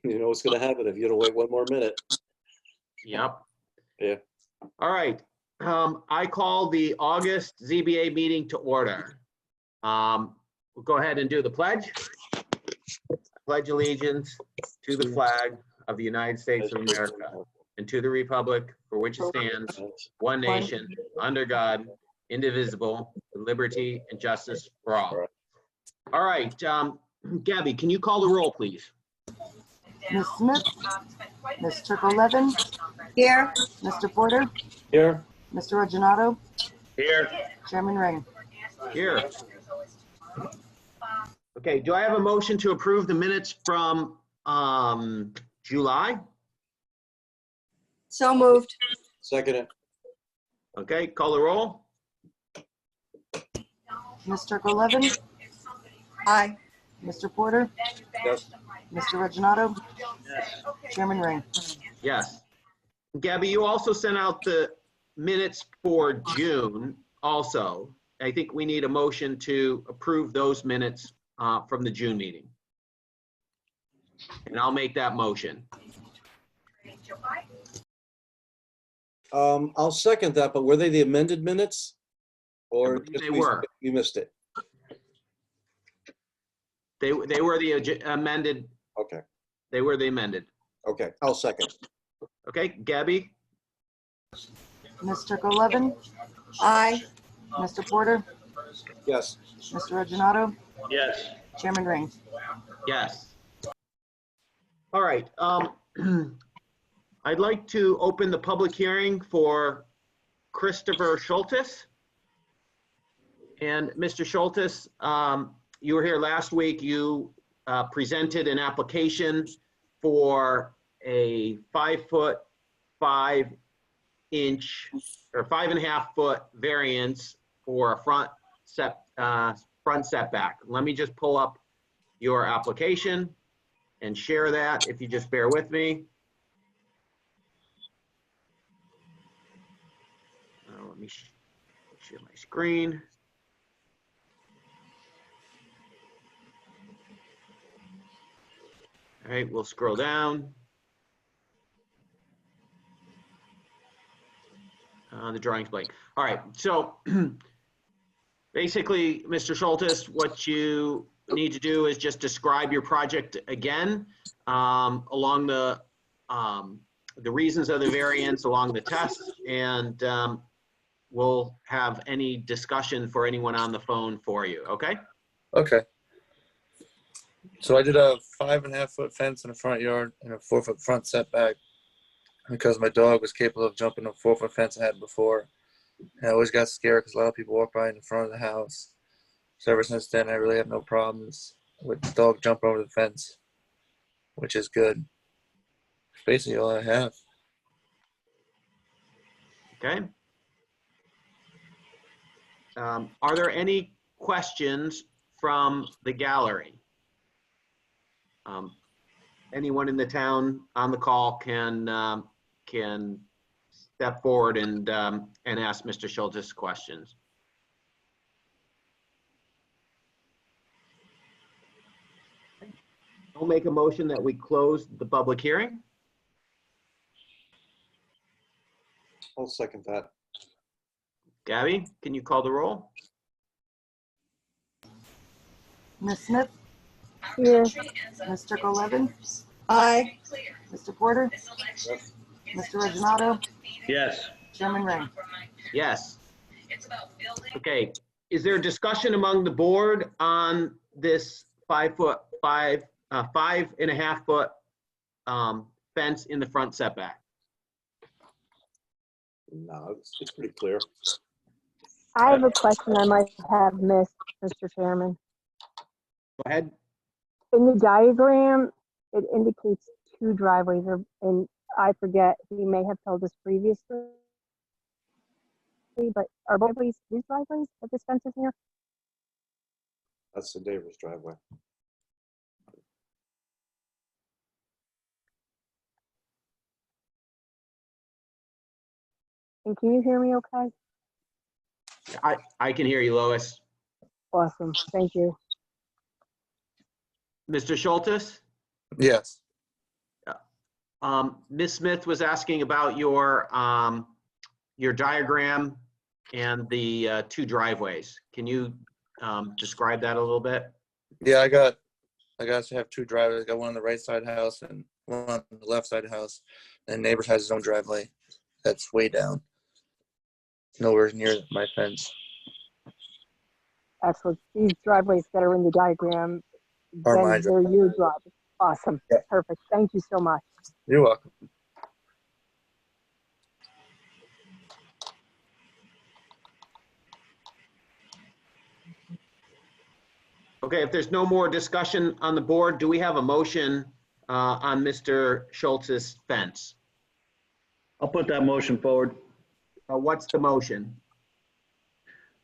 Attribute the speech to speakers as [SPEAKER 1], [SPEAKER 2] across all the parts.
[SPEAKER 1] You know what's gonna happen if you don't wait one more minute.
[SPEAKER 2] Yep.
[SPEAKER 1] Yeah.
[SPEAKER 2] All right. I call the August ZBA meeting to order. We'll go ahead and do the pledge. Pledge allegiance to the flag of the United States of America and to the republic for which it stands, one nation, under God, indivisible, with liberty and justice for all. All right, Gabby, can you call the roll, please?
[SPEAKER 3] Ms. Smith, Ms. Levin,
[SPEAKER 4] Here.
[SPEAKER 3] Mr. Porter,
[SPEAKER 1] Here.
[SPEAKER 3] Mr. Reginato,
[SPEAKER 2] Here.
[SPEAKER 3] Chairman Ring.
[SPEAKER 2] Here. Okay, do I have a motion to approve the minutes from July?
[SPEAKER 4] So moved.
[SPEAKER 1] Second it.
[SPEAKER 2] Okay, call the roll.
[SPEAKER 3] Ms. Levin,
[SPEAKER 4] Aye.
[SPEAKER 3] Mr. Porter,
[SPEAKER 1] Yes.
[SPEAKER 3] Mr. Reginato, Chairman Ring.
[SPEAKER 2] Yes. Gabby, you also sent out the minutes for June also. I think we need a motion to approve those minutes from the June meeting. And I'll make that motion.
[SPEAKER 1] I'll second that, but were they the amended minutes? Or
[SPEAKER 2] I believe
[SPEAKER 1] just
[SPEAKER 2] they were.
[SPEAKER 1] we missed it?
[SPEAKER 2] They were the amended,
[SPEAKER 1] Okay,
[SPEAKER 2] they were the amended.
[SPEAKER 1] okay, I'll second.
[SPEAKER 2] Okay, Gabby?
[SPEAKER 3] Ms. Levin,
[SPEAKER 4] Aye.
[SPEAKER 3] Mr. Porter,
[SPEAKER 1] Yes.
[SPEAKER 3] Mr. Reginato,
[SPEAKER 2] Yes.
[SPEAKER 3] Chairman Ring.
[SPEAKER 2] Yes. All right. I'd like to open the public hearing for Christopher Schultes. And Mr. Schultes, you were here last week. You presented an application for a 5'5" or 5.5 foot variance for a front setback. Let me just pull up your application and share that if you just bear with me. Let me share my screen. All right, we'll scroll down. The drawing's blank. All right, so basically, Mr. Schultes, what you need to do is just describe your project again along the reasons of the variance, along the tests, and we'll have any discussion for anyone on the phone for you, okay?
[SPEAKER 5] Okay. So I did a 5.5 foot fence in the front yard and a 4 foot front setback because my dog was capable of jumping a 4 foot fence I had before. And I always got scared because a lot of people walk by in the front of the house. So ever since then, I really have no problems with the dog jumping over the fence, which is good. That's basically all I have.
[SPEAKER 2] Okay. Are there any questions from the gallery? Anyone in the town on the call can step forward and ask Mr. Schultes questions. I'll make a motion that we close the public hearing.
[SPEAKER 1] I'll second that.
[SPEAKER 2] Gabby, can you call the roll?
[SPEAKER 3] Ms. Smith,
[SPEAKER 4] Here.
[SPEAKER 3] Mr. Levin,
[SPEAKER 4] Aye.
[SPEAKER 3] Mr. Porter, Mr. Reginato,
[SPEAKER 2] Yes.
[SPEAKER 3] Chairman Ring.
[SPEAKER 2] Yes. Okay, is there a discussion among the board on this 5.5 foot fence in the front setback?
[SPEAKER 1] No, it's pretty clear.
[SPEAKER 6] I have a question I might have missed, Mr. Chairman.
[SPEAKER 2] Go ahead.
[SPEAKER 6] In the diagram, it indicates 2 driveways, and I forget, he may have told us previously, but are both these driveways that this fence is near?
[SPEAKER 1] That's the neighbor's driveway.
[SPEAKER 6] And can you hear me okay?
[SPEAKER 2] I can hear you, Lois.
[SPEAKER 6] Awesome, thank you.
[SPEAKER 2] Mr. Schultes?
[SPEAKER 5] Yes.
[SPEAKER 2] Ms. Smith was asking about your diagram and the two driveways. Can you describe that a little bit?
[SPEAKER 5] Yeah, I got to have two driveways. I got one on the right side of the house and one on the left side of the house. And neighbor has his own driveway that's way down, nowhere near my fence.
[SPEAKER 6] Excellent. These driveways that are in the diagram,
[SPEAKER 5] Are
[SPEAKER 6] then
[SPEAKER 5] my
[SPEAKER 6] they're your driveways. Awesome.
[SPEAKER 5] Yeah.
[SPEAKER 6] Perfect. Thank you so much.
[SPEAKER 5] You're welcome.
[SPEAKER 2] Okay, if there's no more discussion on the board, do we have a motion on Mr. Schultz's fence?
[SPEAKER 7] I'll put that motion forward
[SPEAKER 2] What's the motion?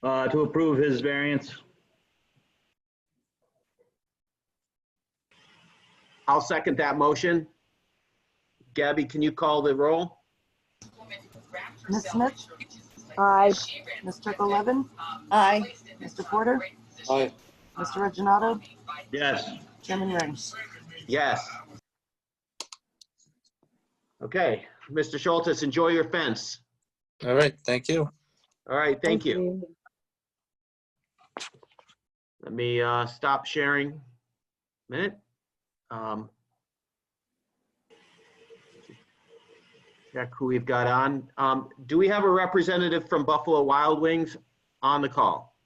[SPEAKER 7] to approve his variance.
[SPEAKER 2] I'll second that motion. Gabby, can you call the roll?
[SPEAKER 3] Ms. Smith,
[SPEAKER 6] Aye.
[SPEAKER 3] Ms. Levin,
[SPEAKER 4] Aye.
[SPEAKER 3] Mr. Porter,
[SPEAKER 1] Aye.
[SPEAKER 3] Mr. Reggino,
[SPEAKER 7] Yes.
[SPEAKER 3] Chairman Ring.
[SPEAKER 2] Yes. Okay, Mr. Schultz, enjoy your fence.
[SPEAKER 5] All right. Thank you.
[SPEAKER 2] All right, thank you. Let me stop sharing a minute. Check who we've got on. Do we have a representative from Buffalo Wild Wings on the call?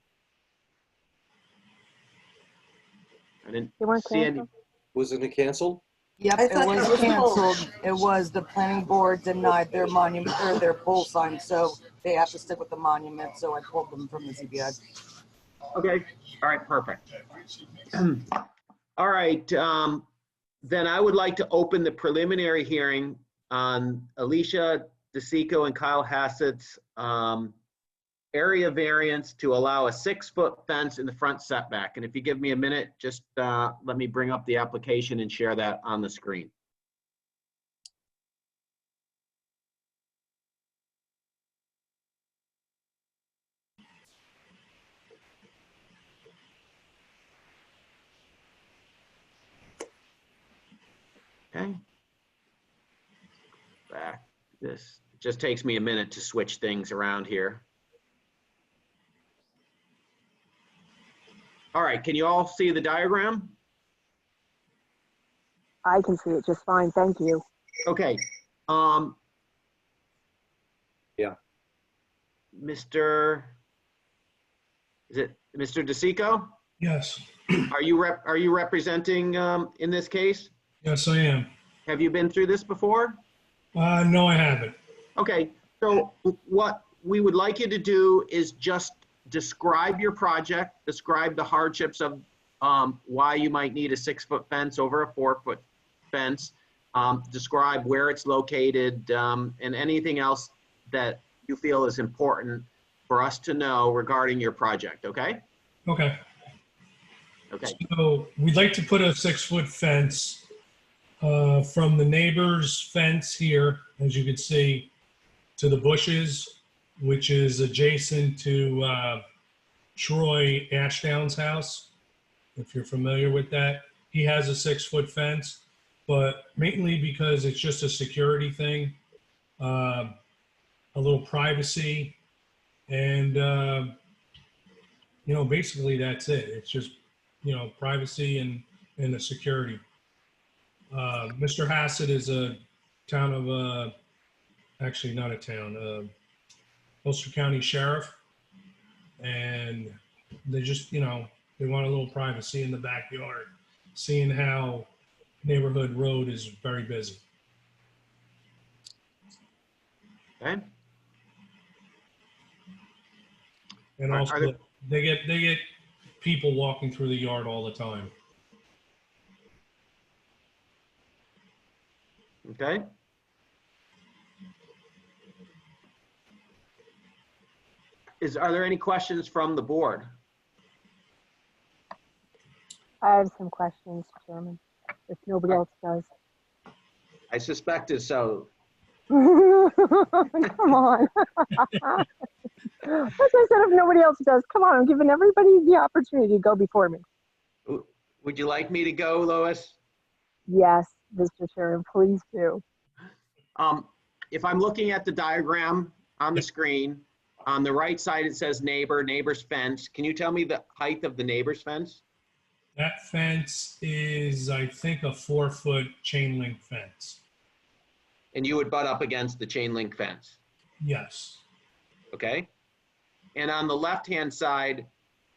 [SPEAKER 2] I didn't
[SPEAKER 6] They weren't
[SPEAKER 2] see any.
[SPEAKER 6] canceled?
[SPEAKER 1] Was it canceled?
[SPEAKER 3] Yep,
[SPEAKER 4] I
[SPEAKER 3] it
[SPEAKER 4] thought it
[SPEAKER 3] was
[SPEAKER 4] was
[SPEAKER 3] canceled. It was the planning board denied their monument or their pole sign, so they have to stick with the monument, so I pulled them from the ZBA.
[SPEAKER 2] Okay, all right, perfect. All right, then I would like to open the preliminary hearing on Alicia DeSico and Kyle Hassett's area variance to allow a 6-foot fence in the front setback. And if you give me a minute, just let me bring up the application and share that on the screen. Okay. Back this. It just takes me a minute to switch things around here. All right, can you all see the diagram?
[SPEAKER 6] I can see it just fine. Thank you.
[SPEAKER 2] Okay.
[SPEAKER 1] Yeah.
[SPEAKER 2] Mr. Is it Mr. DeSico?
[SPEAKER 8] Yes,
[SPEAKER 2] Are you representing in this case?
[SPEAKER 8] yes, I am.
[SPEAKER 2] Have you been through this before?
[SPEAKER 8] No, I haven't.
[SPEAKER 2] Okay, so what we would like you to do is just describe your project, describe the hardships of why you might need a 6-foot fence over a 4-foot fence, describe where it's located, and anything else that you feel is important for us to know regarding your project, okay?
[SPEAKER 8] Okay.
[SPEAKER 2] Okay,
[SPEAKER 8] So we'd like to put a 6-foot fence from the neighbor's fence here, as you can see, to the bushes, which is adjacent to Troy Ashdown's house, if you're familiar with that. He has a 6-foot fence, but mainly because it's just a security thing, a little privacy, and, basically that's it. It's just, privacy and the security. Mr. Hassett is a town of, actually not a town, Ulster County Sheriff. And they just, they want a little privacy in the backyard, seeing how neighborhood road is very busy.
[SPEAKER 2] okay.
[SPEAKER 8] And
[SPEAKER 2] Are
[SPEAKER 8] also, they get people walking through the yard all the time.
[SPEAKER 2] Okay. Are there any questions from the board?
[SPEAKER 6] I have some questions, Chairman, if nobody else does.
[SPEAKER 2] I suspected so.
[SPEAKER 6] Come on. As I said, if nobody else does, come on, I'm giving everybody the opportunity to go before me.
[SPEAKER 2] Would you like me to go, Lois?
[SPEAKER 6] Yes, Mr. Chairman, please do.
[SPEAKER 2] If I'm looking at the diagram on the screen, on the right side, it says neighbor's fence. Can you tell me the height of the neighbor's fence?
[SPEAKER 8] That fence is, I think, a 4-foot chain link fence.
[SPEAKER 2] And you would butt up against the chain link fence,
[SPEAKER 8] Yes.
[SPEAKER 2] okay? And on the left-hand side,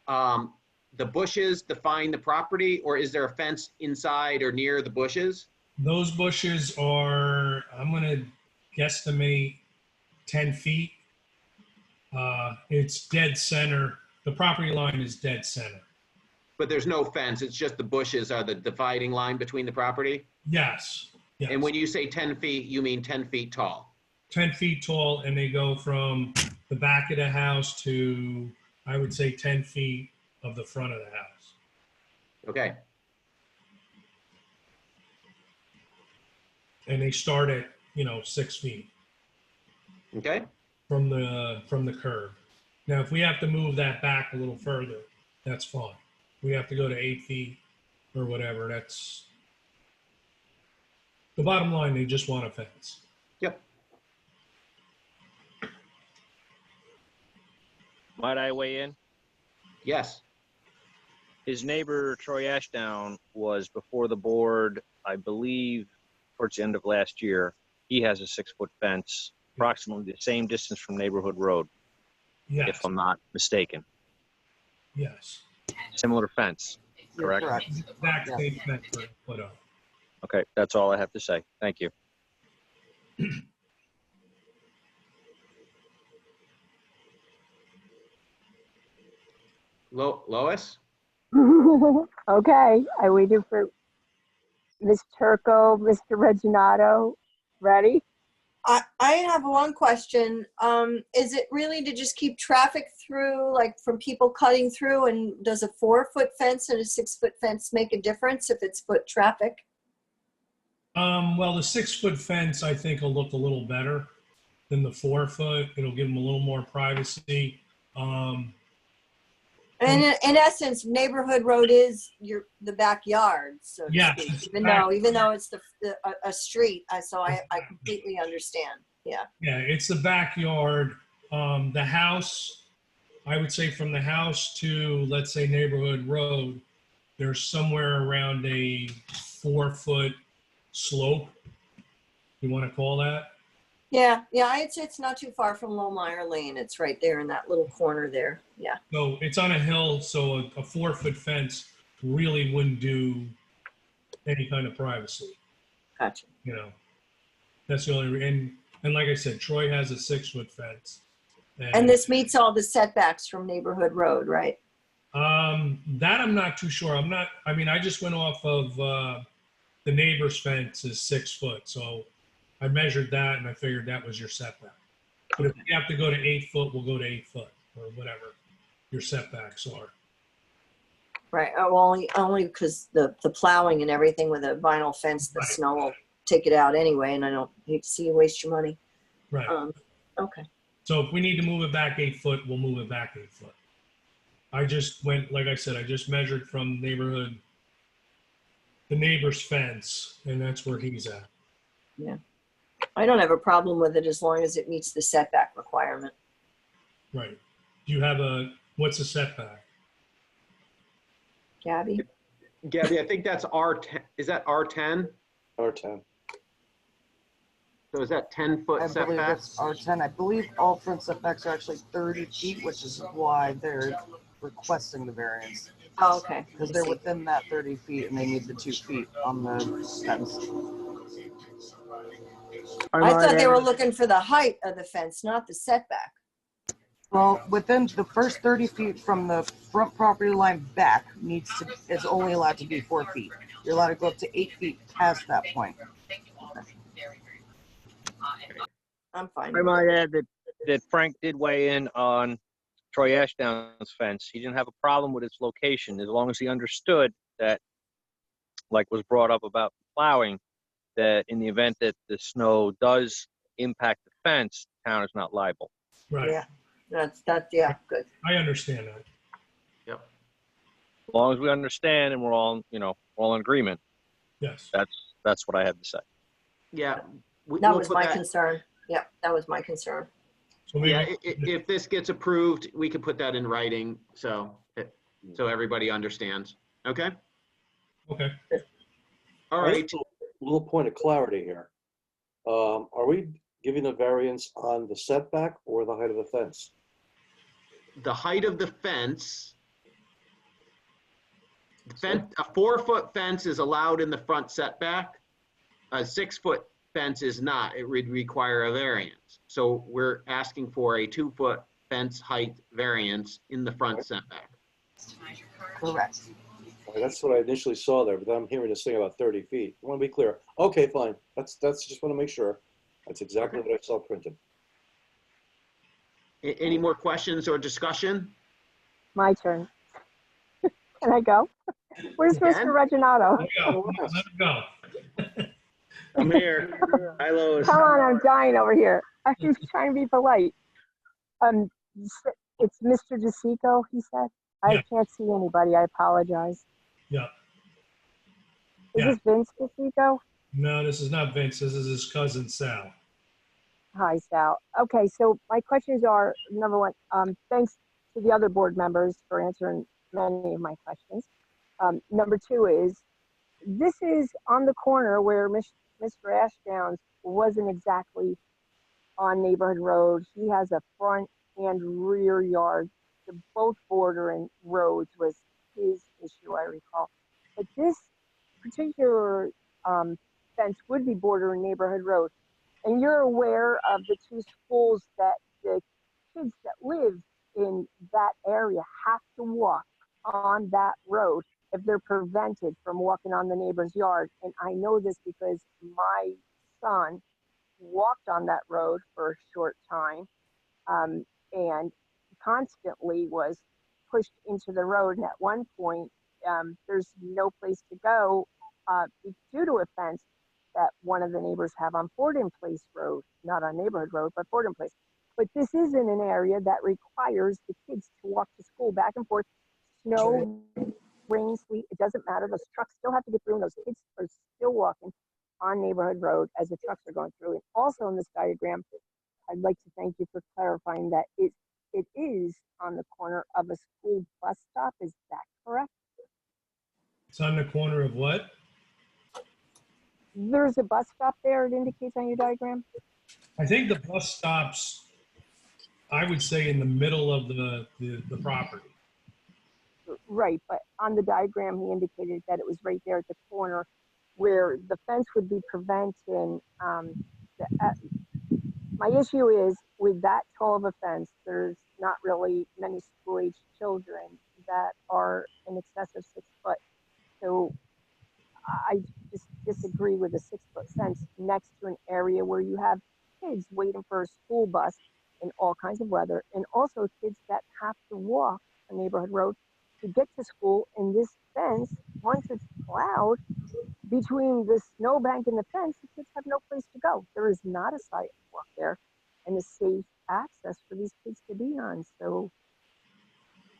[SPEAKER 2] the bushes define the property, or is there a fence inside or near the bushes?
[SPEAKER 8] Those bushes are, I'm gonna guesstimate 10 feet. It's dead center. The property line is dead center.
[SPEAKER 2] But there's no fence, it's just the bushes are the dividing line between the property?
[SPEAKER 8] Yes, yes.
[SPEAKER 2] And when you say 10 feet, you mean 10 feet tall?
[SPEAKER 8] 10 feet tall, and they go from the back of the house to, I would say, 10 feet of the front of the house.
[SPEAKER 2] Okay,
[SPEAKER 8] And they start at, 6 feet
[SPEAKER 2] okay,
[SPEAKER 8] from the curb. Now, if we have to move that back a little further, that's fine. We have to go to 8 feet or whatever, that's the bottom line. They just want a fence.
[SPEAKER 2] yep.
[SPEAKER 9] Might I weigh in?
[SPEAKER 2] Yes,
[SPEAKER 9] His neighbor, Troy Ashdown, was before the board, I believe, towards the end of last year. He has a 6-foot fence, approximately the same distance from Neighborhood Road,
[SPEAKER 8] Yes,
[SPEAKER 9] if I'm not mistaken.
[SPEAKER 8] yes.
[SPEAKER 9] Similar fence,
[SPEAKER 3] You're
[SPEAKER 9] correct?
[SPEAKER 3] correct.
[SPEAKER 8] Exact
[SPEAKER 3] Yeah.
[SPEAKER 8] same fence for put up.
[SPEAKER 9] Okay, that's all I have to say. Thank you.
[SPEAKER 2] Lois?
[SPEAKER 6] Okay, I waited for Ms. Turco, Mr. Reginato. Ready?
[SPEAKER 4] I have one question. Is it really to just keep traffic through, like from people cutting through? And does a 4-foot fence and a 6-foot fence make a difference if it's foot traffic?
[SPEAKER 8] Well, the 6-foot fence, I think, will look a little better than the 4-foot. It'll give them a little more privacy.
[SPEAKER 4] And in essence, neighborhood road is the backyard, so to
[SPEAKER 8] Yes,
[SPEAKER 4] speak.
[SPEAKER 8] it's
[SPEAKER 4] Even though it's a street, so I completely understand. Yeah.
[SPEAKER 8] Yeah, it's the backyard. The house, I would say from the house to, let's say, Neighborhood Road, there's somewhere around a 4-foot slope, you want to call that?
[SPEAKER 4] Yeah, it's not too far from Lowmeyer Lane. It's right there in that little corner there. Yeah.
[SPEAKER 8] So it's on a hill, so a 4-foot fence really wouldn't do any kind of privacy,
[SPEAKER 4] Gotcha.
[SPEAKER 8] That's the only, and like I said, Troy has a 6-foot fence.
[SPEAKER 4] And this meets all the setbacks from neighborhood road, right?
[SPEAKER 8] That I'm not too sure. I just went off of the neighbor's fence is 6 foot. So I measured that and I figured that was your setback. But if you have to go to 8 foot, we'll go to 8 foot or whatever your setbacks are.
[SPEAKER 4] Right. Oh, only because the plowing and everything with a vinyl fence, the
[SPEAKER 8] Right.
[SPEAKER 4] snow will take it out anyway, and I don't hate to see you waste your money.
[SPEAKER 8] Right.
[SPEAKER 4] Okay.
[SPEAKER 8] So if we need to move it back 8 foot, we'll move it back 8 foot. I just went, like I said, I just measured from the neighbor's fence, and that's where he's at.
[SPEAKER 4] Yeah. I don't have a problem with it as long as it meets the setback requirement.
[SPEAKER 8] Right. Do you have what's a setback?
[SPEAKER 4] Gabby?
[SPEAKER 2] Gabby, I think that's R10. Is that R10?
[SPEAKER 1] R10.
[SPEAKER 2] So is that 10-foot
[SPEAKER 3] I believe
[SPEAKER 2] setback?
[SPEAKER 3] it's R10. I believe all front setbacks are actually 30 feet, which is why they're requesting the variance.
[SPEAKER 4] Oh, okay.
[SPEAKER 3] Because they're within that 30 feet and they need the 2 feet on the fence.
[SPEAKER 4] I thought they were looking for the height of the fence, not the setback.
[SPEAKER 3] Well, within the first 30 feet from the front property line back is only allowed to be 4 feet. You're allowed to go up to 8 feet past that point.
[SPEAKER 4] I'm fine.
[SPEAKER 9] I might add that Frank did weigh in on Troy Ashdown's fence. He didn't have a problem with its location as long as he understood that, like was brought up about plowing, that in the event that the snow does impact the fence, the town is not liable.
[SPEAKER 8] Right.
[SPEAKER 4] Yeah. Yeah, good.
[SPEAKER 8] I understand that.
[SPEAKER 2] Yep.
[SPEAKER 9] As long as we understand and we're all in agreement,
[SPEAKER 8] Yes.
[SPEAKER 9] that's what I have to say.
[SPEAKER 2] Yeah.
[SPEAKER 4] That
[SPEAKER 2] we'll
[SPEAKER 4] was
[SPEAKER 2] put
[SPEAKER 4] my concern. Yeah, that was my concern.
[SPEAKER 8] So maybe,
[SPEAKER 2] Yeah, if this gets approved, we can put that in writing, so everybody understands. Okay?
[SPEAKER 8] okay.
[SPEAKER 2] All right.
[SPEAKER 1] A little point of clarity here. Are we giving a variance on the setback or the height of the fence?
[SPEAKER 2] The height of the fence, a 4-foot fence is allowed in the front setback. A 6-foot fence is not. It would require a variance. So we're asking for a 2-foot fence height variance in the front setback.
[SPEAKER 3] Correct.
[SPEAKER 1] Okay, that's what I initially saw there, but then I'm hearing this thing about 30 feet. I want to be clear. Okay, fine. That's just want to make sure. That's exactly what I saw printed.
[SPEAKER 2] Any more questions or discussion?
[SPEAKER 6] My turn. Can I go? Where's
[SPEAKER 2] Again?
[SPEAKER 6] Mr. Reginato?
[SPEAKER 8] Let it go. Let it go.
[SPEAKER 7] I'm here. Hi, Lois.
[SPEAKER 6] Come on, I'm dying over here. I'm trying to be polite. It's Mr. DeSico, he said. I
[SPEAKER 8] Yeah.
[SPEAKER 6] can't see anybody. I apologize.
[SPEAKER 8] Yeah.
[SPEAKER 6] Is
[SPEAKER 8] Yeah.
[SPEAKER 6] this Vince DeSico?
[SPEAKER 8] No, this is not Vince. This is his cousin Sal.
[SPEAKER 6] Hi, Sal. Okay, so my questions are, number one, thanks to the other board members for answering many of my questions. Number two is, this is on the corner where Mr. Ashdowns wasn't exactly on Neighborhood Road. He has a front and rear yard. The both bordering roads was his issue, I recall. But this particular fence would be bordering Neighborhood Road. And you're aware of the two schools that the kids that live in that area have to walk on that road if they're prevented from walking on the neighbor's yard. And I know this because my son walked on that road for a short time and constantly was pushed into the road. And at one point, there's no place to go due to a fence that one of the neighbors have on Fordham Place Road, not on Neighborhood Road, but Fordham Place. But this is in an area that requires the kids to walk to school back and forth, snow, rain, sleet, it doesn't matter. Those trucks still have to get through, and those kids are still walking on Neighborhood Road as the trucks are going through. And also in this diagram, I'd like to thank you for clarifying that it is on the corner of a school bus stop. Is that correct?
[SPEAKER 8] It's on the corner of what?
[SPEAKER 6] There's a bus stop there, it indicates on your diagram?
[SPEAKER 8] I think the bus stops, I would say, in the middle of the property.
[SPEAKER 6] Right, but on the diagram, he indicated that it was right there at the corner where the fence would be preventing. My issue is with that tall of a fence, there's not really many school-age children that are in excess of 6 foot. So I just disagree with a 6-foot fence next to an area where you have kids waiting for a school bus in all kinds of weather, and also kids that have to walk a Neighborhood Road to get to school. And this fence, once it's plowed, between the snowbank and the fence, the kids have no place to go. There is not a sidewalk there and a safe access for these kids to be on. So,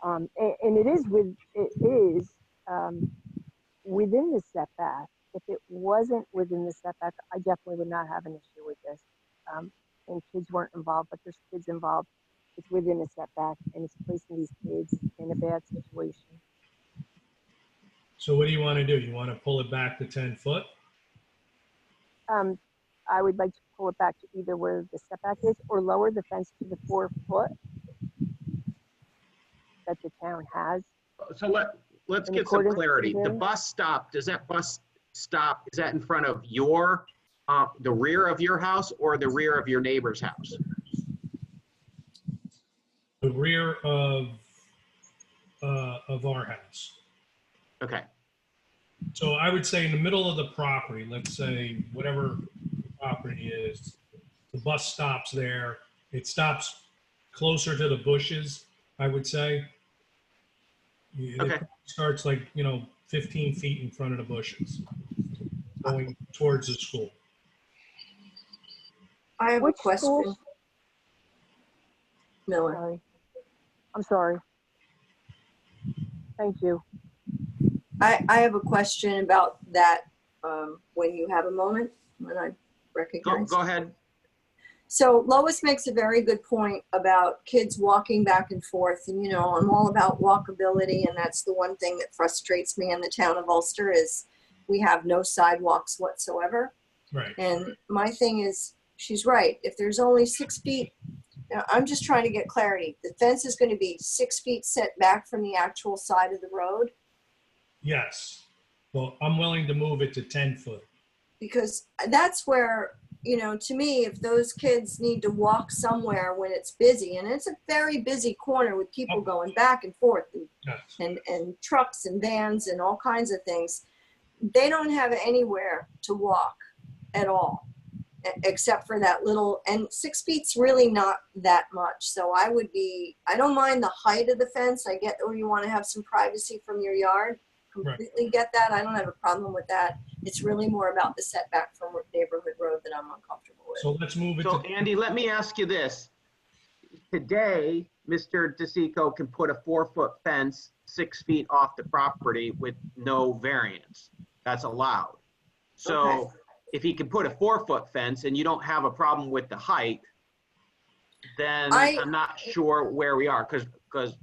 [SPEAKER 6] and it is within the setback. If it wasn't within the setback, I definitely would not have an issue with this. And kids weren't involved, but there's kids involved. It's within the setback, and it's placing these kids in a bad situation.
[SPEAKER 8] So what do you want to do? You want to pull it back to 10 foot?
[SPEAKER 6] I would like to pull it back to either where the setback is or lower the fence to the 4 foot that the town has.
[SPEAKER 2] So let's
[SPEAKER 6] In
[SPEAKER 2] get some
[SPEAKER 6] accordance with
[SPEAKER 2] clarity.
[SPEAKER 6] the
[SPEAKER 2] The bus stop, does that bus stop, is that in front of your, the rear of your house or the rear of your neighbor's house?
[SPEAKER 8] The rear of our house.
[SPEAKER 2] Okay,
[SPEAKER 8] So I would say in the middle of the property, let's say whatever the property is, the bus stops there. It stops closer to the bushes, I would say.
[SPEAKER 2] Okay.
[SPEAKER 8] It starts like, 15 feet in front of the bushes, going towards the school.
[SPEAKER 4] I have
[SPEAKER 6] Which
[SPEAKER 4] a question.
[SPEAKER 6] schools?
[SPEAKER 4] Miller.
[SPEAKER 6] Sorry. I'm sorry. Thank you.
[SPEAKER 4] I have a question about that when you have a moment, when I recognize.
[SPEAKER 2] Go ahead.
[SPEAKER 4] So Lois makes a very good point about kids walking back and forth. And, you know, I'm all about walkability. And that's the one thing that frustrates me in the town of Ulster is we have no sidewalks whatsoever.
[SPEAKER 8] Right.
[SPEAKER 4] And my thing is, she's right. If there's only 6 feet, now, I'm just trying to get clarity. The fence is going to be 6 feet set back from the actual side of the road,
[SPEAKER 8] Yes. Well, I'm willing to move it to 10 foot.
[SPEAKER 4] because that's where, you know, to me, if those kids need to walk somewhere when it's busy, and it's a very busy corner with people going back and forth
[SPEAKER 8] Yes.
[SPEAKER 4] and trucks and vans and all kinds of things, they don't have anywhere to walk at all, except for that little, and 6 feet's really not that much. So I don't mind the height of the fence. I get, you want to have some privacy from your yard. Completely get that. I don't have a problem with that. It's really more about the setback from neighborhood road that I'm uncomfortable with.
[SPEAKER 8] So let's move it
[SPEAKER 2] So
[SPEAKER 8] to,
[SPEAKER 2] Andy, let me ask you this. Today, Mr. DeSico can put a 4-foot fence 6 feet off the property with no variance. That's allowed. So
[SPEAKER 4] Okay.
[SPEAKER 2] if he can put a 4-foot fence and you don't have a problem with the height, then
[SPEAKER 4] I-
[SPEAKER 2] I'm not sure where we are, because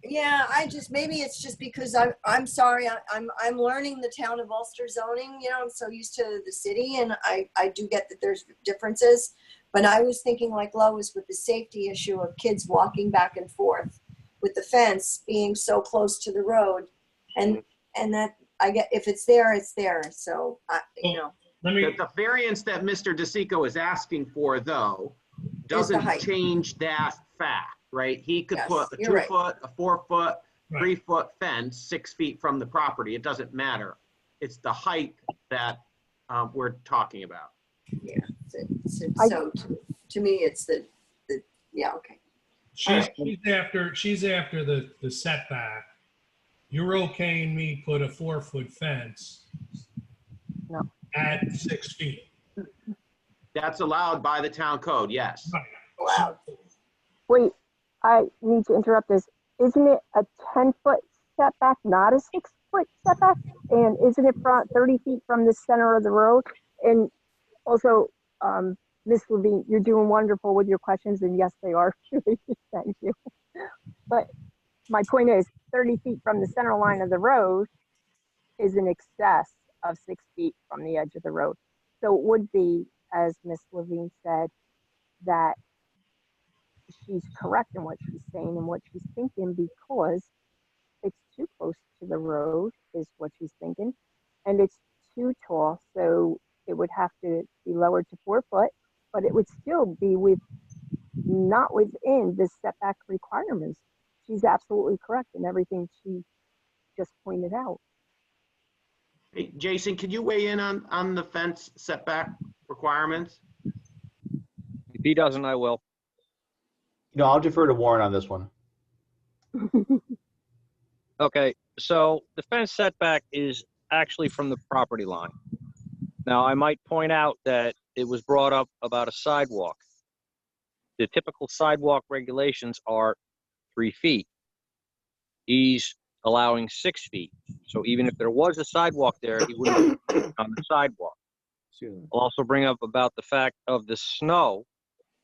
[SPEAKER 4] Yeah, maybe it's just because I'm sorry, I'm learning the town of Ulster zoning, you know, I'm so used to the city, and I do get that there's differences, but I was thinking like Lois with the safety issue of kids walking back and forth with the fence being so close to the road, and that I get, if it's there, it's there, so you know.
[SPEAKER 8] let me,
[SPEAKER 2] the variance that Mr. DeSico is asking for, though,
[SPEAKER 4] Is the
[SPEAKER 2] doesn't
[SPEAKER 4] height.
[SPEAKER 2] change that fact, right? He could
[SPEAKER 4] Yes,
[SPEAKER 2] put a
[SPEAKER 4] you're right.
[SPEAKER 2] 2-foot, a 4-foot,
[SPEAKER 8] Right.
[SPEAKER 2] 3-foot fence 6 feet from the property. It doesn't matter. It's the height that we're talking about.
[SPEAKER 4] Yeah, so to me, it's the yeah, okay.
[SPEAKER 8] she's after the setback. You're okaying me put a 4-foot fence
[SPEAKER 6] No.
[SPEAKER 8] at 6 feet.
[SPEAKER 2] That's allowed by the town code, yes.
[SPEAKER 8] Right.
[SPEAKER 4] Wow.
[SPEAKER 6] Wait, I need to interrupt this. Isn't it a 10-foot setback, not a 6-foot setback? And isn't it from 30 feet from the center of the road? And also, Ms. Levine, you're doing wonderful with your questions, and yes, they are. Thank you. But my point is, 30 feet from the center line of the road is in excess of 6 feet from the edge of the road. So it would be, as Ms. Levine said, that she's correct in what she's saying and what she's thinking, because it's too close to the road is what she's thinking, and it's too tall, so it would have to be lowered to 4 foot, but it would still be not within the setback requirements. She's absolutely correct in everything she just pointed out.
[SPEAKER 2] Hey, Jason, could you weigh in on the fence setback requirements?
[SPEAKER 9] If he doesn't, I will.
[SPEAKER 10] No, I'll defer to Warren on this one.
[SPEAKER 9] Okay, so the fence setback is actually from the property line. Now, I might point out that it was brought up about a sidewalk. The typical sidewalk regulations are 3 feet. He's allowing 6 feet. So even if there was a sidewalk there, he wouldn't be on the sidewalk. I'll also bring up about the fact of the snow.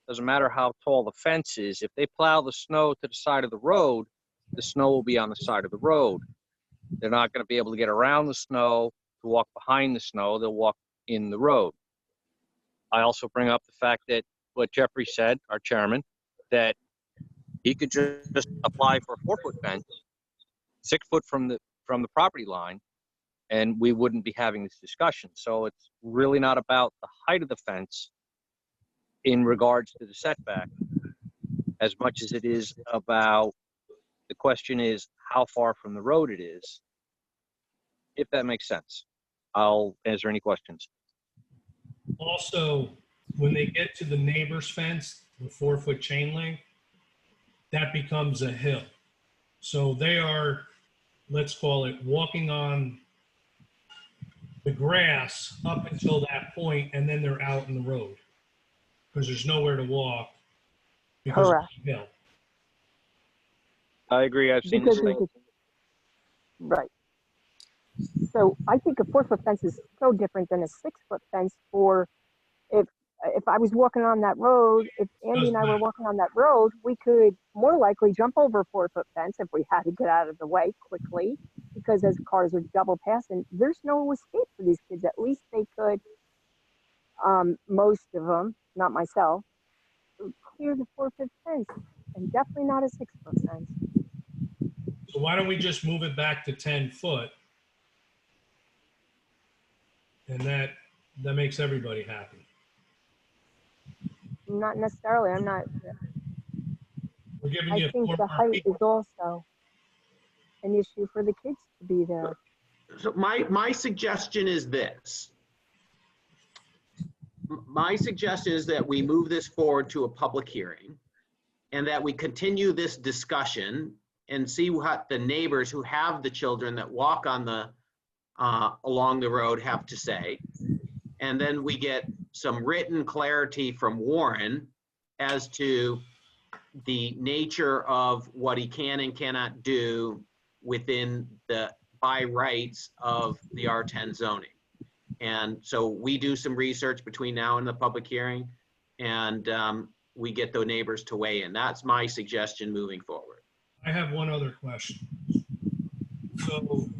[SPEAKER 9] Doesn't matter how tall the fence is. If they plow the snow to the side of the road, the snow will be on the side of the road. They're not going to be able to get around the snow to walk behind the snow. They'll walk in the road. I also bring up the fact that what Jeffrey said, our chairman, that he could just apply for a 4-foot fence, 6 foot from the property line, and we wouldn't be having this discussion. So it's really not about the height of the fence in regards to the setback, as much as it is about, the question is how far from the road it is, if that makes sense. I'll answer any questions.
[SPEAKER 8] Also, when they get to the neighbor's fence, the 4-foot chain link, that becomes a hill. So they are, let's call it, walking on the grass up until that point, and then they're out in the road because there's nowhere to walk because
[SPEAKER 6] Correct.
[SPEAKER 8] of the hill.
[SPEAKER 9] I agree. I've seen
[SPEAKER 6] Because
[SPEAKER 9] this thing.
[SPEAKER 6] right. So I think a 4-foot fence is so different than a 6-foot fence for if if I was walking on that road, if Andy and I were walking on that road, we could more likely jump over a 4-foot fence if we had to get out of the way quickly, because as cars are double passing, there's no escape for these kids. At least they could, most of them, not myself, clear the 4-foot fence, and definitely not a 6-foot fence.
[SPEAKER 8] So why don't we just move it back to 10 foot? And that makes everybody happy.
[SPEAKER 6] Not necessarily. I'm not.
[SPEAKER 8] We're giving
[SPEAKER 6] I
[SPEAKER 8] you
[SPEAKER 6] think
[SPEAKER 8] 4
[SPEAKER 6] the
[SPEAKER 8] more
[SPEAKER 6] height
[SPEAKER 8] feet.
[SPEAKER 6] is also an issue for the kids to be there.
[SPEAKER 2] So my suggestion is this. My suggestion is that we move this forward to a public hearing and that we continue this discussion and see what the neighbors who have the children that walk on the along the road have to say. And then we get some written clarity from Warren as to the nature of what he can and cannot do within the by rights of the R10 zoning. And so we do some research between now and the public hearing, and we get the neighbors to weigh in. That's my suggestion moving forward.
[SPEAKER 8] I have one other question. So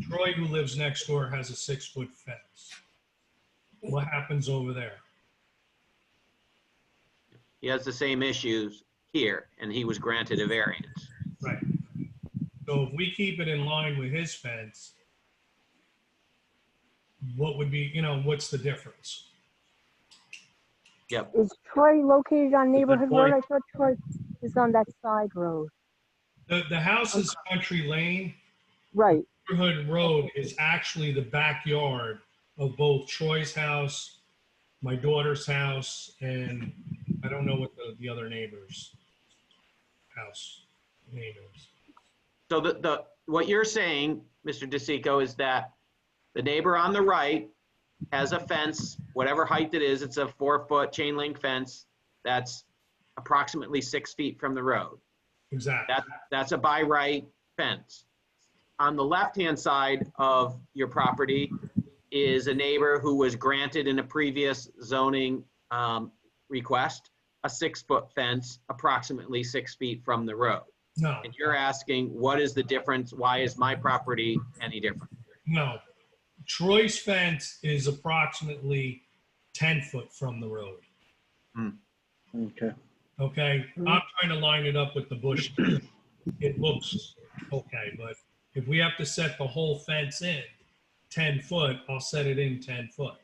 [SPEAKER 8] Troy, who lives next door, has a 6-foot fence. What happens over there?
[SPEAKER 2] He has the same issues here, and he was granted a variance.
[SPEAKER 8] Right. So if we keep it in line with his fence, what would be, what's the difference?
[SPEAKER 2] Yep.
[SPEAKER 6] Is Troy located on Neighborhood
[SPEAKER 8] point.
[SPEAKER 6] Road? I thought Troy is on that side road.
[SPEAKER 8] The house is Country Lane.
[SPEAKER 6] Right.
[SPEAKER 8] Neighborhood Road is actually the backyard of both Troy's house, my daughter's house, and I don't know what the other neighbor's house name is.
[SPEAKER 2] So what you're saying, Mr. DeSico, is that the neighbor on the right has a fence, whatever height it is, it's a 4-foot chain link fence that's approximately 6 feet from the road.
[SPEAKER 8] Exactly.
[SPEAKER 2] That's a by right fence. On the left-hand side of your property is a neighbor who was granted in a previous zoning request, a 6-foot fence approximately 6 feet from the road.
[SPEAKER 8] No,
[SPEAKER 2] And you're asking, what is the difference? Why is my property any different?
[SPEAKER 8] no. Troy's fence is approximately 10 foot from the road.
[SPEAKER 7] Okay.
[SPEAKER 8] Okay, I'm trying to line it up with the bush. It looks okay, but if we have to set the whole fence in 10 foot, I'll set it in 10 foot.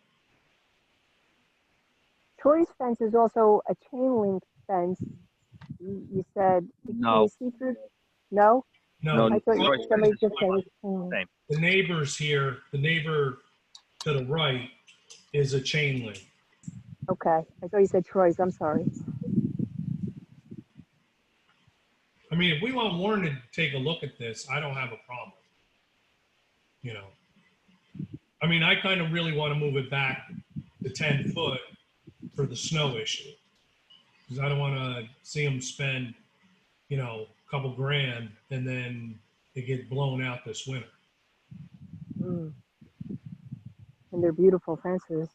[SPEAKER 6] Troy's fence is also a chain link fence. You said,
[SPEAKER 9] No.
[SPEAKER 6] can you see through? No?
[SPEAKER 8] No,
[SPEAKER 6] I thought
[SPEAKER 9] Troy's
[SPEAKER 6] somebody
[SPEAKER 9] fence is
[SPEAKER 6] just said it's chain link.
[SPEAKER 9] Same.
[SPEAKER 8] the neighbors here, the neighbor to the right is a chain link.
[SPEAKER 6] Okay, I thought you said Troy's, I'm sorry.
[SPEAKER 8] I mean, if we want Warren to take a look at this, I don't have a problem. I mean, I kind of really want to move it back to 10 foot for the snow issue. Because I don't want to see them spend, a couple grand and then they get blown out this winter.
[SPEAKER 6] Mm. And they're beautiful fences.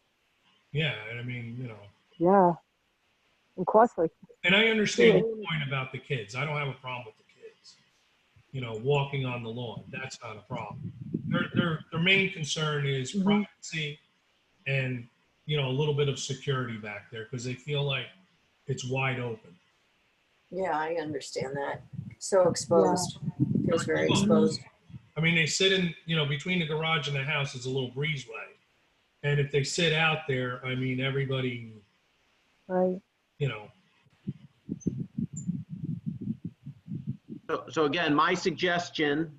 [SPEAKER 8] Yeah, I mean,
[SPEAKER 6] Yeah. And costly.
[SPEAKER 8] and I understand your point about the kids. I don't have a problem with the kids, walking on the lawn. That's not a problem. Their main concern is privacy and, a little bit of security back there because they feel like it's wide open.
[SPEAKER 4] Yeah, I understand that. So exposed. Feels very exposed.
[SPEAKER 8] I mean, they sit in, between the garage and the house is a little breezeway. And if they sit out there, I mean, everybody,
[SPEAKER 6] Right.
[SPEAKER 2] So again, my suggestion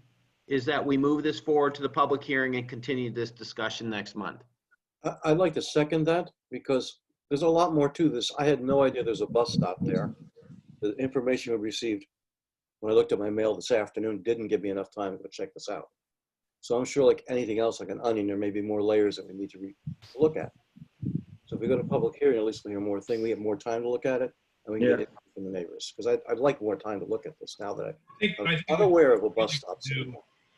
[SPEAKER 2] is that we move this forward to the public hearing and continue this discussion next month.
[SPEAKER 1] I'd like to second that because there's a lot more to this. I had no idea there's a bus stop there. The information we received when I looked at my mail this afternoon didn't give me enough time to check this out. So I'm sure like anything else, like an onion, there may be more layers that we need to look at. So if we go to public hearing, at least we hear more thing, we have more time to look at it and we can get it from the neighbors. Because I'd like more time to look at this now that I'm unaware of a bus stop.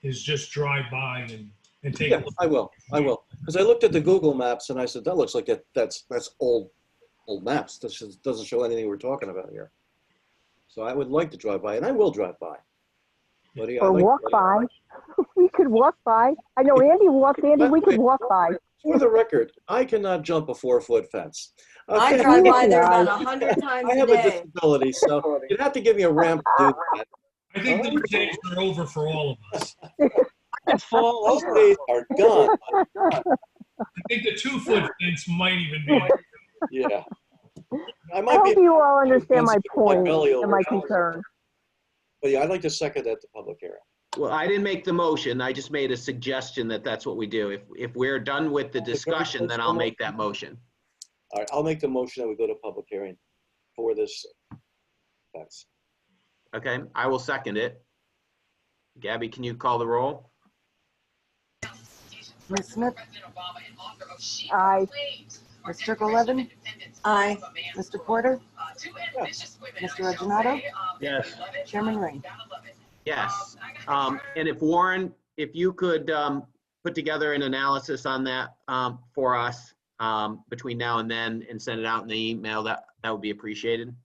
[SPEAKER 8] Is just drive by and take a
[SPEAKER 1] Yeah,
[SPEAKER 8] look.
[SPEAKER 1] I will. Because I looked at the Google Maps and I said, that looks like that's old old maps. This doesn't show anything we're talking about here. So I would like to drive by, and I will drive by. But yeah,
[SPEAKER 6] Or walk by. We could walk by. I know Andy walked, Andy, we could walk by.
[SPEAKER 1] For the record, I cannot jump a 4-foot fence.
[SPEAKER 4] I
[SPEAKER 1] Okay?
[SPEAKER 4] drive by there
[SPEAKER 6] Nice.
[SPEAKER 4] about 100 times
[SPEAKER 1] I
[SPEAKER 4] a
[SPEAKER 1] have a
[SPEAKER 4] day.
[SPEAKER 1] disability, so you'd have to give me a ramp to do that.
[SPEAKER 8] I think those days are over for all of us.
[SPEAKER 1] Those days are gone.
[SPEAKER 8] I think the 2-foot fence might even be.
[SPEAKER 1] Yeah. I
[SPEAKER 6] I
[SPEAKER 1] might
[SPEAKER 6] hope
[SPEAKER 1] be,
[SPEAKER 6] you all understand my point
[SPEAKER 1] belly
[SPEAKER 6] and my
[SPEAKER 1] over.
[SPEAKER 6] concern.
[SPEAKER 1] but yeah, I'd like to second that to public hearing.
[SPEAKER 2] Well, I didn't make the motion. I just made a suggestion that that's what we do. If we're done with the discussion, then I'll make that motion.
[SPEAKER 1] All right, I'll make the motion that we go to public hearing for this. That's
[SPEAKER 2] Okay, I will second it. Gabby, can you call the roll?
[SPEAKER 3] Ms. Smith,
[SPEAKER 6] Aye.
[SPEAKER 3] Ms. Levin,
[SPEAKER 4] Aye.
[SPEAKER 3] Mr. Porter, Mr. Reginato,
[SPEAKER 2] Yes.
[SPEAKER 3] Chairman Ring.
[SPEAKER 2] Yes. And if Warren, if you could put together an analysis on that for us between now and then and send it out in the email, that would be appreciated.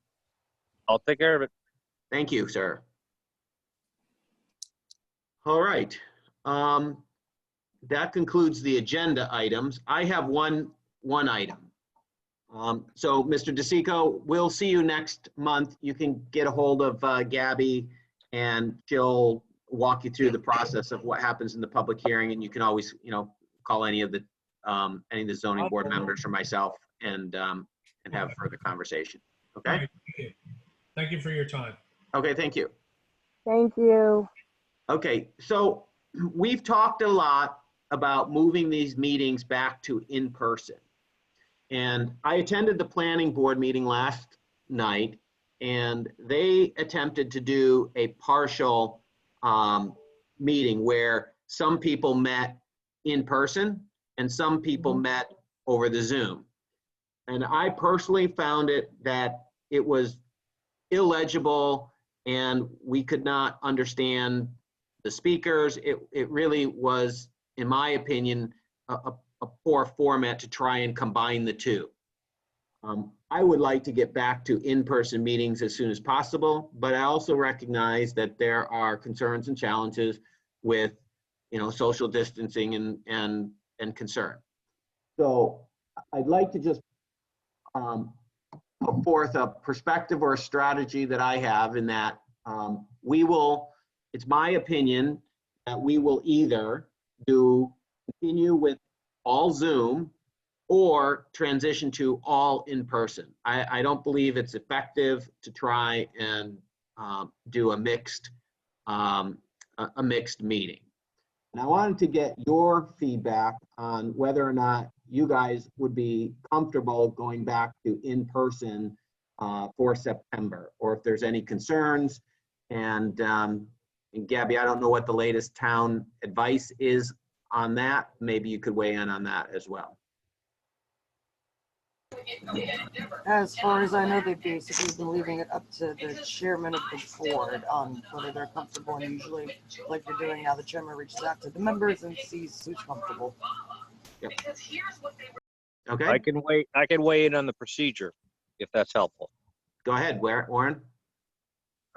[SPEAKER 9] I'll take care of it.
[SPEAKER 2] Thank you, sir. All right. That concludes the agenda items. I have one item. So Mr. DeSico, we'll see you next month. You can get a hold of Gabby and she'll walk you through the process of what happens in the public hearing. And you can always, call any of the zoning board members or myself and have further conversation.
[SPEAKER 8] All
[SPEAKER 2] Okay.
[SPEAKER 8] right, thank you. Thank you for your time.
[SPEAKER 2] Okay. Thank you.
[SPEAKER 6] Thank you.
[SPEAKER 2] Okay. So we've talked a lot about moving these meetings back to in person. And I attended the planning board meeting last night and they attempted to do a partial meeting where some people met in person and some people met over the Zoom. And I personally found that it was illegible and we could not understand the speakers. It really was, in my opinion, a poor format to try and combine the two. I would like to get back to in-person meetings as soon as possible, but I also recognize that there are concerns and challenges with, social distancing and concern. So I'd like to just put forth a perspective or a strategy that I have in that it's my opinion that we will either continue with all Zoom or transition to all in person. I don't believe it's effective to try and do a mixed meeting. And I wanted to get your feedback on whether or not you guys would be comfortable going back to in person for September, or if there's any concerns. And Gabby, I don't know what the latest town advice is on that. Maybe you could weigh in on that as well.
[SPEAKER 3] As far as I know, they've basically been leaving it up to the chairman of the board on whether they're comfortable, and usually, like they're doing now, the chairman reaches out to the members and sees who's comfortable.
[SPEAKER 2] Yep. Okay,
[SPEAKER 9] I can weigh in on the procedure if that's helpful.
[SPEAKER 2] go ahead, Warren.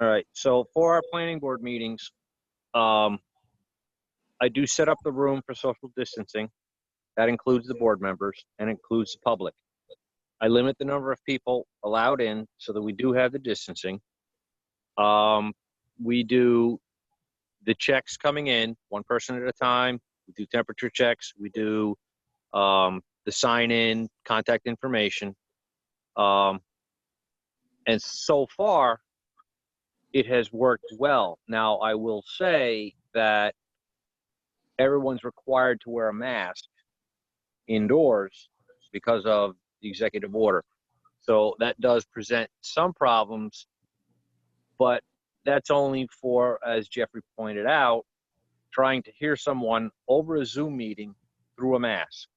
[SPEAKER 9] All right, so for our planning board meetings, I do set up the room for social distancing. That includes the board members and includes the public. I limit the number of people allowed in so that we do have the distancing. We do the checks coming in, one person at a time. We do temperature checks. We do the sign-in, contact information. And so far, it has worked well. Now, I will say that everyone's required to wear a mask indoors because of the executive order. So that does present some problems, but that's only for, as Jeffrey pointed out, trying to hear someone over a Zoom meeting through a mask.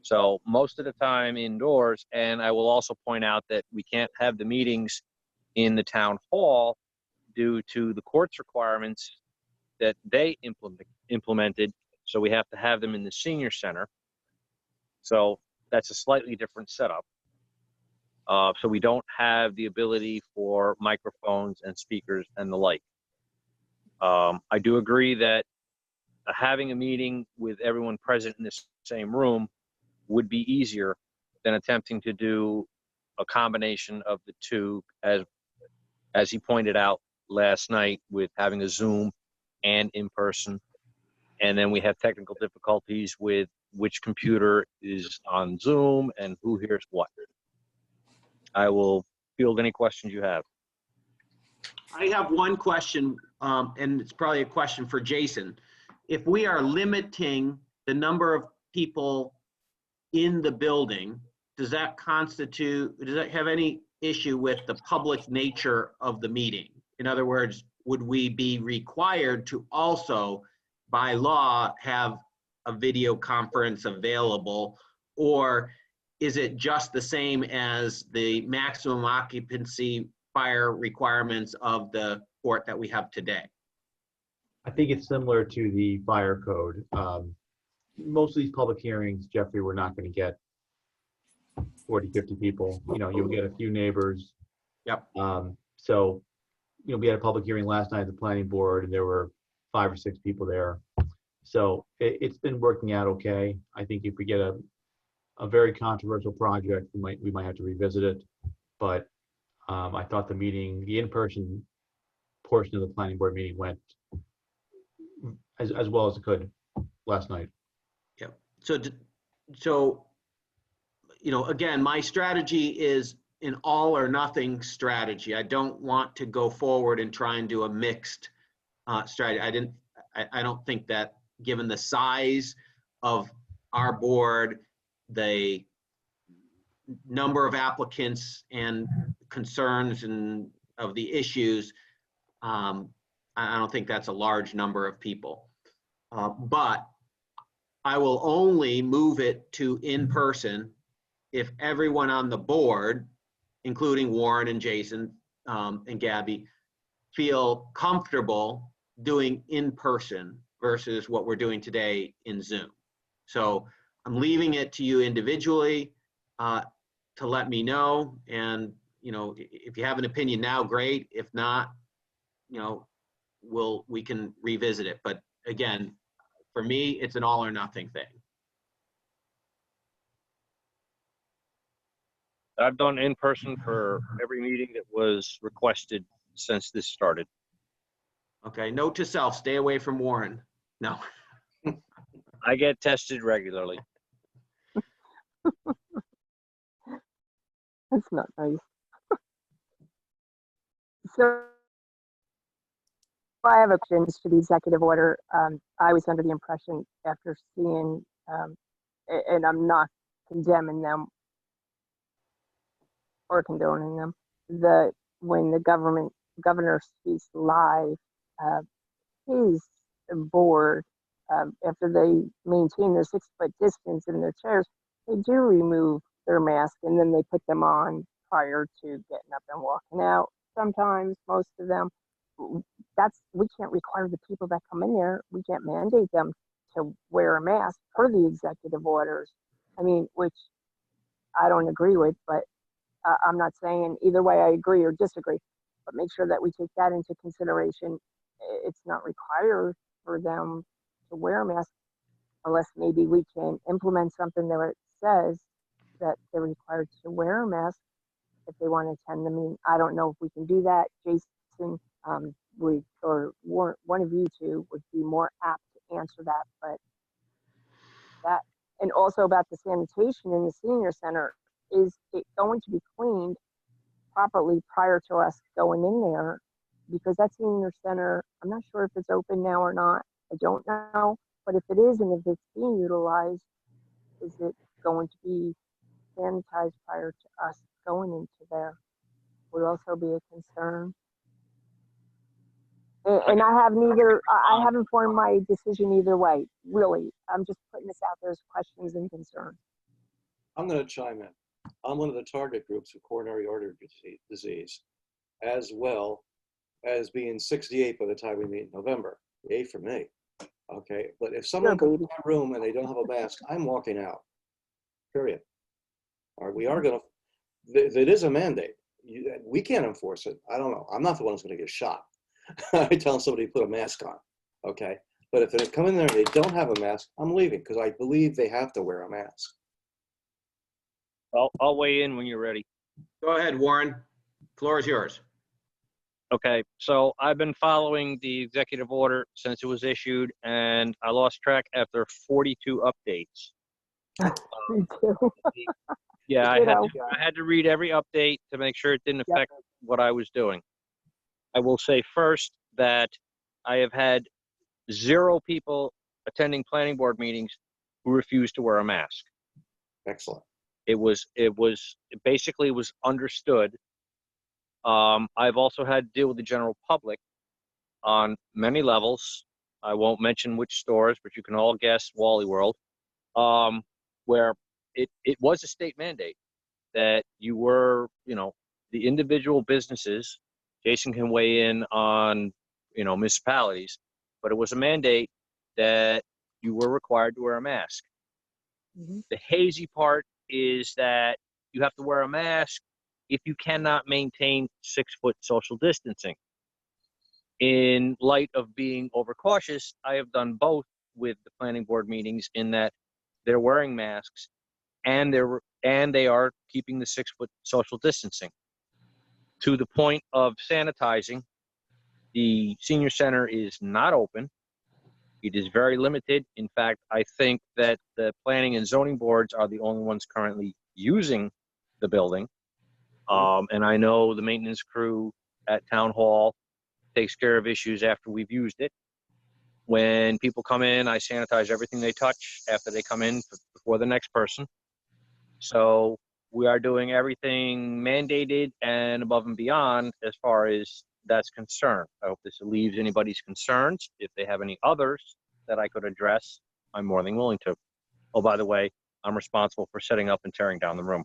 [SPEAKER 9] So most of the time indoors, and I will also point out that we can't have the meetings in the town hall due to the court's requirements that they implemented. So we have to have them in the senior center. So that's a slightly different setup. So we don't have the ability for microphones and speakers and the like. I do agree that having a meeting with everyone present in this same room would be easier than attempting to do a combination of the two, as he pointed out last night, with having a Zoom and in person. And then we have technical difficulties with which computer is on Zoom and who hears what. I will field any questions you have.
[SPEAKER 2] I have one question, and it's probably a question for Jason. If we are limiting the number of people in the building, does that have any issue with the public nature of the meeting? In other words, would we be required to also, by law, have a video conference available? Or is it just the same as the maximum occupancy fire requirements of the court that we have today?
[SPEAKER 10] I think it's similar to the fire code. Most of these public hearings, Jeffrey, we're not going to get 40, 50 people. You know, you'll get a few neighbors.
[SPEAKER 2] Yep.
[SPEAKER 10] So, you know, we had a public hearing last night at the planning board, and there were 5 or 6 people there. So it's been working out okay. I think if we get a very controversial project, we might have to revisit it. But I thought the in-person portion of the planning board meeting went as well as it could last night.
[SPEAKER 2] Yep. So, you know, again, my strategy is an all or nothing strategy. I don't want to go forward and try and do a mixed strategy. I don't think that, given the size of our board, the number of applicants and concerns and of the issues, I don't think that's a large number of people. But I will only move it to in-person if everyone on the board, including Warren and Jason and Gabby, feel comfortable doing in-person versus what we're doing today in Zoom. So I'm leaving it to you individually to let me know. And, you know, if you have an opinion now, great. If not, you know, we can revisit it. But again, for me, it's an all or nothing thing.
[SPEAKER 9] I've done in person for every meeting that was requested since this started.
[SPEAKER 2] Okay, note to self, stay away from Warren. No.
[SPEAKER 9] I get tested regularly.
[SPEAKER 6] That's not nice. So I have options to the executive order. I was under the impression after seeing, and I'm not condemning them or condoning them, that when the governor speaks live, his board, after they maintain their 6-foot distance in their chairs, they do remove their mask and then they put them on prior to getting up and walking out. Sometimes, most of them, we can't require the people that come in there, we can't mandate them to wear a mask per the executive orders. I mean, which I don't agree with, but I'm not saying either way I agree or disagree, but make sure that we take that into consideration. It's not required for them to wear a mask unless maybe we can implement something that says that they're required to wear a mask if they want to attend the meeting. I don't know if we can do that. Jason, or one of you two would be more apt to answer that, but that, and also about the sanitation in the senior center, is it going to be cleaned properly prior to us going in there? Because that senior center, I'm not sure if it's open now or not. I don't know. But if it is, and if it's being utilized, is it going to be sanitized prior to us going into there? Would also be a concern. And I haven't formed my decision either way, really. I'm just putting this out there as questions and concerns.
[SPEAKER 1] I'm going to chime in. I'm one of the target groups for coronary artery disease, as well as being 68 by the time we meet in November. Yay for me. Okay, but if someone comes in my room and they don't have a mask, I'm walking out. Period. All right, we are going to. if it is a mandate, we can't enforce it. I don't know. I'm not the one who's going to get shot. I tell somebody to put a mask on, okay? But if they come in there and they don't have a mask, I'm leaving because I believe they have to wear a mask.
[SPEAKER 9] I'll weigh in when you're ready.
[SPEAKER 2] Go ahead, Warren. Floor is yours.
[SPEAKER 9] Okay, so I've been following the executive order since it was issued, and I lost track after 42 updates.
[SPEAKER 6] Me too.
[SPEAKER 9] Yeah,
[SPEAKER 6] Ditto.
[SPEAKER 9] I had to read every update to make sure it didn't
[SPEAKER 6] Yep.
[SPEAKER 9] affect what I was doing. I will say first that I have had 0 people attending planning board meetings who refused to wear a mask.
[SPEAKER 1] Excellent.
[SPEAKER 9] It basically was understood. I've also had to deal with the general public on many levels. I won't mention which stores, but you can all guess Wally World, where it was a state mandate that you were, the individual businesses. Jason can weigh in on, municipalities, but it was a mandate that you were required to wear a mask.
[SPEAKER 6] Mhm.
[SPEAKER 9] The hazy part is that you have to wear a mask if you cannot maintain 6-foot social distancing. In light of being overcautious, I have done both with the planning board meetings in that they're wearing masks and they are keeping the 6-foot social distancing. To the point of sanitizing, the senior center is not open. It is very limited. In fact, I think that the planning and zoning boards are the only ones currently using the building. And I know the maintenance crew at Town Hall takes care of issues after we've used it. When people come in, I sanitize everything they touch after they come in before the next person. So we are doing everything mandated and above and beyond as far as that's concerned. I hope this relieves anybody's concerns. If they have any others that I could address, I'm more than willing to. Oh, by the way, I'm responsible for setting up and tearing down the room.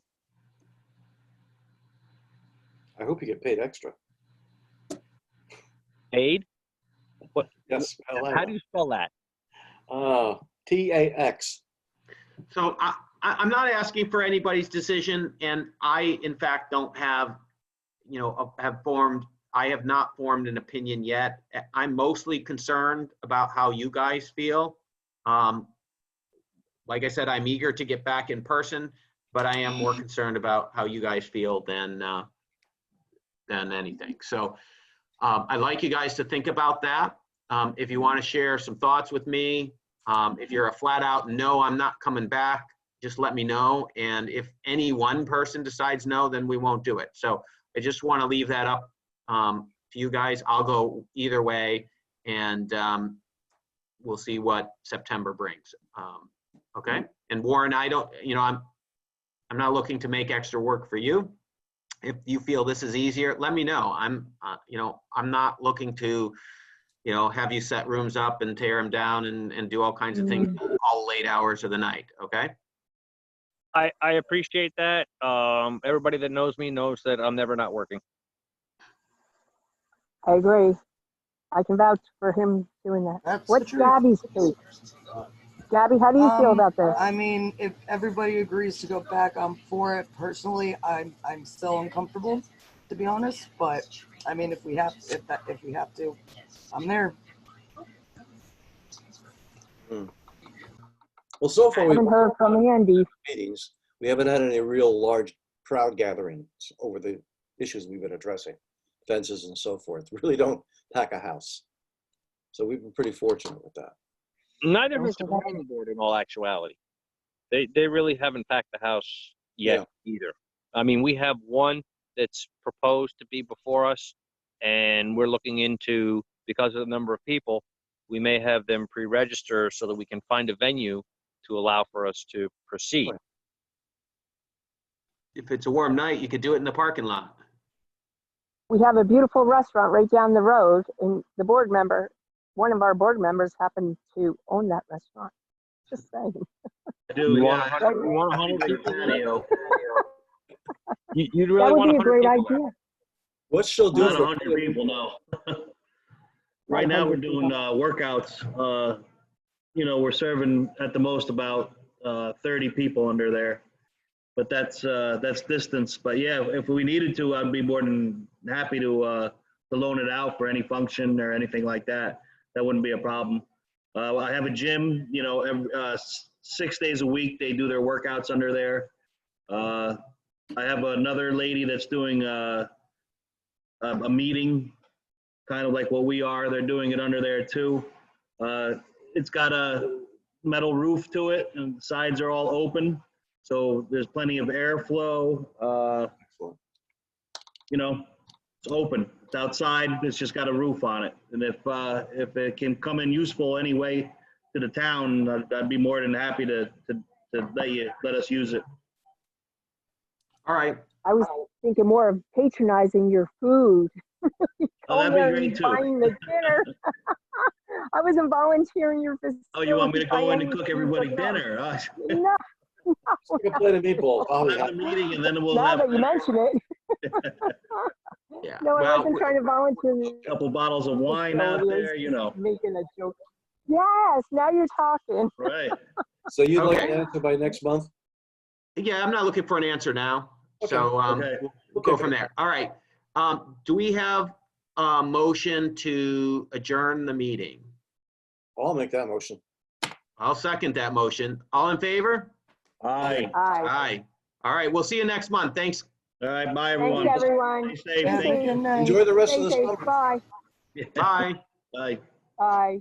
[SPEAKER 1] I hope you get paid extra.
[SPEAKER 9] Paid? What?
[SPEAKER 1] Yes.
[SPEAKER 9] How do you spell that?
[SPEAKER 1] TAX.
[SPEAKER 2] So I'm not asking for anybody's decision, and I, in fact, don't have, I have not formed an opinion yet. I'm mostly concerned about how you guys feel. Like I said, I'm eager to get back in person, but I am more concerned about how you guys feel than anything. So I'd like you guys to think about that. If you want to share some thoughts with me, if you're a flat out, no, I'm not coming back, just let me know. And if any one person decides no, then we won't do it. So I just want to leave that up to you guys. I'll go either way, and we'll see what September brings. Okay. And Warren, I don't, I'm not looking to make extra work for you. If you feel this is easier, let me know. I'm not looking to, have you set rooms up and tear them down and do all kinds of things all late hours of the night. Okay.
[SPEAKER 9] I appreciate that. Everybody that knows me knows that I'm never not working.
[SPEAKER 6] I agree. I can vouch for him doing that.
[SPEAKER 3] That's the
[SPEAKER 6] What's
[SPEAKER 3] truth.
[SPEAKER 6] Gabby's take? Gabby, how do you feel about this?
[SPEAKER 3] I mean, if everybody agrees to go back, I'm for it. Personally, I'm still uncomfortable, to be honest. But I mean, if we have to, I'm there.
[SPEAKER 1] Well, so far
[SPEAKER 6] I
[SPEAKER 1] we've
[SPEAKER 6] haven't heard from Andy.
[SPEAKER 1] meetings. We haven't had any real large crowd gatherings over the issues we've been addressing, fences and so forth. Really don't pack a house. So we've been pretty fortunate with that.
[SPEAKER 9] Neither has
[SPEAKER 6] Okay,
[SPEAKER 9] the planning board in all actuality. They really haven't packed the house yet either. I mean, we have one that's proposed to be before us, and we're looking into, because of the number of people, we may have them pre-register so that we can find a venue to allow for us to proceed.
[SPEAKER 1] Right.
[SPEAKER 2] If it's a warm night, you could do it in the parking lot.
[SPEAKER 6] We have a beautiful restaurant right down the road, and one of our board members happened to own that restaurant. Just saying.
[SPEAKER 7] I do,
[SPEAKER 9] You
[SPEAKER 7] yeah.
[SPEAKER 9] want 100 people there? You'd really
[SPEAKER 6] That
[SPEAKER 9] want
[SPEAKER 6] would be a
[SPEAKER 9] 100
[SPEAKER 6] great
[SPEAKER 9] people there.
[SPEAKER 6] idea.
[SPEAKER 1] What's she'll do
[SPEAKER 7] Not
[SPEAKER 1] for
[SPEAKER 7] 100 people, no. Right now, we're doing workouts. We're serving at the most about 30 people under there. but that's distance. But yeah, if we needed to, I'd be more than happy to loan it out for any function or anything like that. That wouldn't be a problem. I have a gym, you know, 6 days a week, they do their workouts under there. I have another lady that's doing a meeting, kind of like what we are. They're doing it under there too. It's got a metal roof to it and the sides are all open. So there's plenty of airflow.
[SPEAKER 1] Excellent.
[SPEAKER 7] You know, it's open. It's outside. It's just got a roof on it. And if it can come in useful anyway to the town, I'd be more than happy to let us use it.
[SPEAKER 2] All right.
[SPEAKER 6] I was thinking more of patronizing your food.
[SPEAKER 7] Oh, that'd be
[SPEAKER 6] Going there
[SPEAKER 7] great
[SPEAKER 6] and
[SPEAKER 7] too.
[SPEAKER 6] buying the dinner. I wasn't volunteering your facility.
[SPEAKER 7] Oh, you want me to go in and
[SPEAKER 6] by
[SPEAKER 7] cook
[SPEAKER 6] any
[SPEAKER 7] everybody
[SPEAKER 6] means.
[SPEAKER 7] dinner?
[SPEAKER 6] No,
[SPEAKER 1] Like a plate of meatballs. Oh,
[SPEAKER 7] We'll
[SPEAKER 1] yeah.
[SPEAKER 7] have the meeting and then we'll
[SPEAKER 6] now
[SPEAKER 7] have
[SPEAKER 6] that you mention it.
[SPEAKER 2] Yeah.
[SPEAKER 6] No, I
[SPEAKER 2] Well,
[SPEAKER 6] wasn't trying to volunteer.
[SPEAKER 7] a couple bottles of wine out there, you know.
[SPEAKER 6] Making a joke. Yes, now you're talking.
[SPEAKER 7] Right.
[SPEAKER 1] So you'd like
[SPEAKER 2] Okay.
[SPEAKER 1] an answer by next month?
[SPEAKER 2] yeah, I'm not looking for an answer now. So
[SPEAKER 7] Okay.
[SPEAKER 2] we'll go from there. All right. Do we have a motion to adjourn the meeting?
[SPEAKER 1] I'll make that motion.
[SPEAKER 2] I'll second that motion. All in favor?
[SPEAKER 7] Aye.
[SPEAKER 6] Aye.
[SPEAKER 2] Aye. All right, we'll see you next month. Thanks.
[SPEAKER 7] All right. Bye, everyone.
[SPEAKER 6] Thanks, everyone.
[SPEAKER 7] Stay safe.
[SPEAKER 3] Have a
[SPEAKER 7] Thank
[SPEAKER 3] good
[SPEAKER 7] you.
[SPEAKER 3] night.
[SPEAKER 1] Enjoy the rest of
[SPEAKER 6] Stay
[SPEAKER 1] the
[SPEAKER 6] safe.
[SPEAKER 1] summer.
[SPEAKER 6] Bye.
[SPEAKER 2] Bye.
[SPEAKER 7] Bye.
[SPEAKER 6] Bye.